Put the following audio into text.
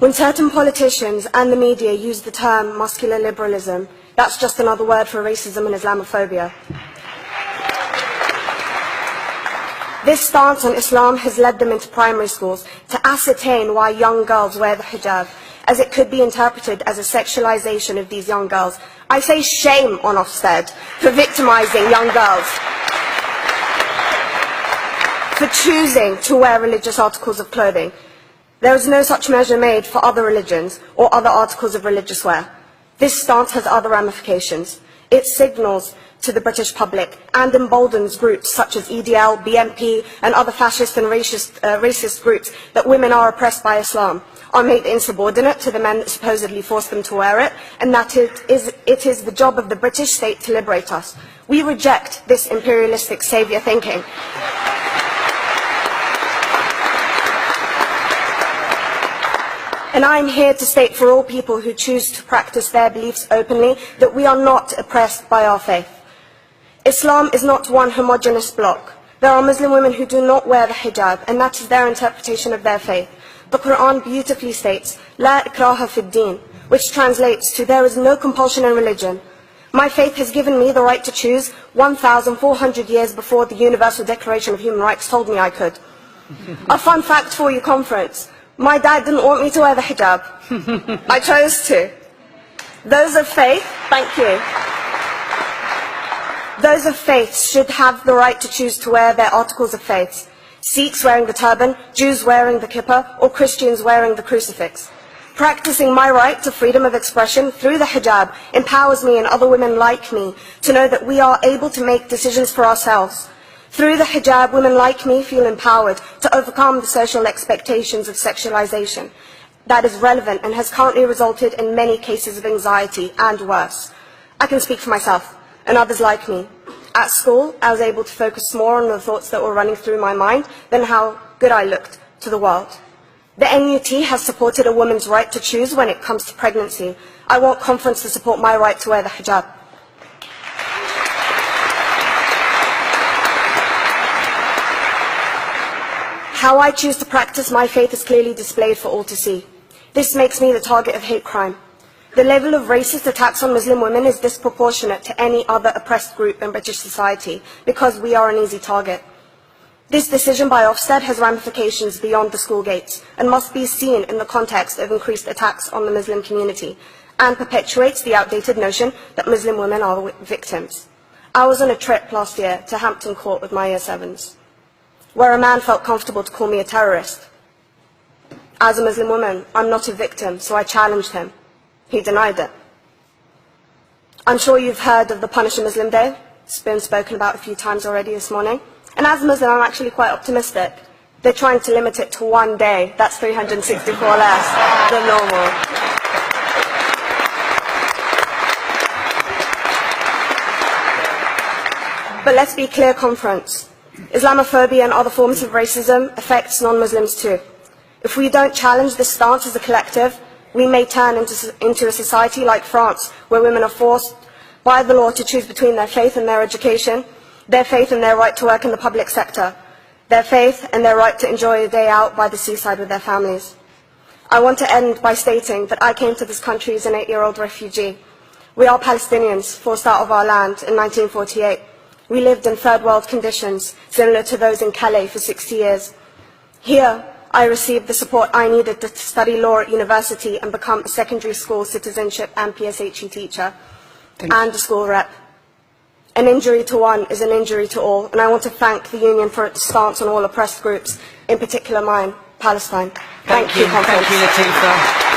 When certain politicians and the media use the term muscular liberalism, that's just another word for racism and Islamophobia. This stance on Islam has led them into primary schools to ascertain why young girls wear the hijab, as it could be interpreted as a sexualization of these young girls. I say shame on Ofsted for victimizing young girls, for choosing to wear religious articles of clothing. There is no such measure made for other religions or other articles of religious wear. This stance has other ramifications. It signals to the British public and emboldens groups such as EDL, BNP and other fascist and racist groups that women are oppressed by Islam, are made insubordinate to the men that supposedly force them to wear it, and that it is the job of the British state to liberate us. We reject this imperialistic saviour thinking. And I am here to state for all people who choose to practice their beliefs openly that we are not oppressed by our faith. Islam is not one homogeneous block. There are Muslim women who do not wear the hijab, and that is their interpretation of their faith. The Quran beautifully states, La ikraha fid din, which translates to, there is no compulsion in religion. My faith has given me the right to choose 1,400 years before the Universal Declaration of Human Rights told me I could. A fun fact for you, conference. My dad didn't want me to wear the hijab. I chose to. Those of faith, thank you. Those of faith should have the right to choose to wear their articles of faith. Sikhs wearing the turban, Jews wearing the kippah, or Christians wearing the crucifix. Practicing my right to freedom of expression through the hijab empowers me and other women like me to know that we are able to make decisions for ourselves. Through the hijab, women like me feel empowered to overcome the social expectations of sexualization that is relevant and has currently resulted in many cases of anxiety and worse. I can speak for myself and others like me. At school, I was able to focus more on the thoughts that were running through my mind than how good I looked to the world. The NUT has supported a woman's right to choose when it comes to pregnancy. I want conference to support my right to wear the hijab. How I choose to practice my faith is clearly displayed for all to see. This makes me the target of hate crime. The level of racist attacks on Muslim women is disproportionate to any other oppressed group in British society because we are an easy target. This decision by Ofsted has ramifications beyond the school gates and must be seen in the context of increased attacks on the Muslim community and perpetuates the outdated notion that Muslim women are victims. I was on a trip last year to Hampton Court with my Year 7s, where a man felt comfortable to call me a terrorist. As a Muslim woman, I'm not a victim, so I challenged him. He denied it. I'm sure you've heard of the Punish a Muslim Day. It's been spoken about a few times already this morning. And as a Muslim, I'm actually quite optimistic. They're trying to limit it to one day. That's 364 less than normal. But let's be clear, conference. Islamophobia and other forms of racism affects non-Muslims too. If we don't challenge this stance as a collective, we may turn into a society like France, where women are forced by the law to choose between their faith and their education, their faith and their right to work in the public sector, their faith and their right to enjoy a day out by the seaside with their families. I want to end by stating that I came to this country as an 8-year-old refugee. We are Palestinians, forced out of our land in 1948. We lived in third world conditions, similar to those in Calais for 60 years. Here, I received the support I needed to study law at university and become a secondary school citizenship and PSHE teacher and a school rep. An injury to one is an injury to all, and I want to thank the Union for its stance on all oppressed groups, in particular mine, Palestine. Thank you, Thank you, Latifa.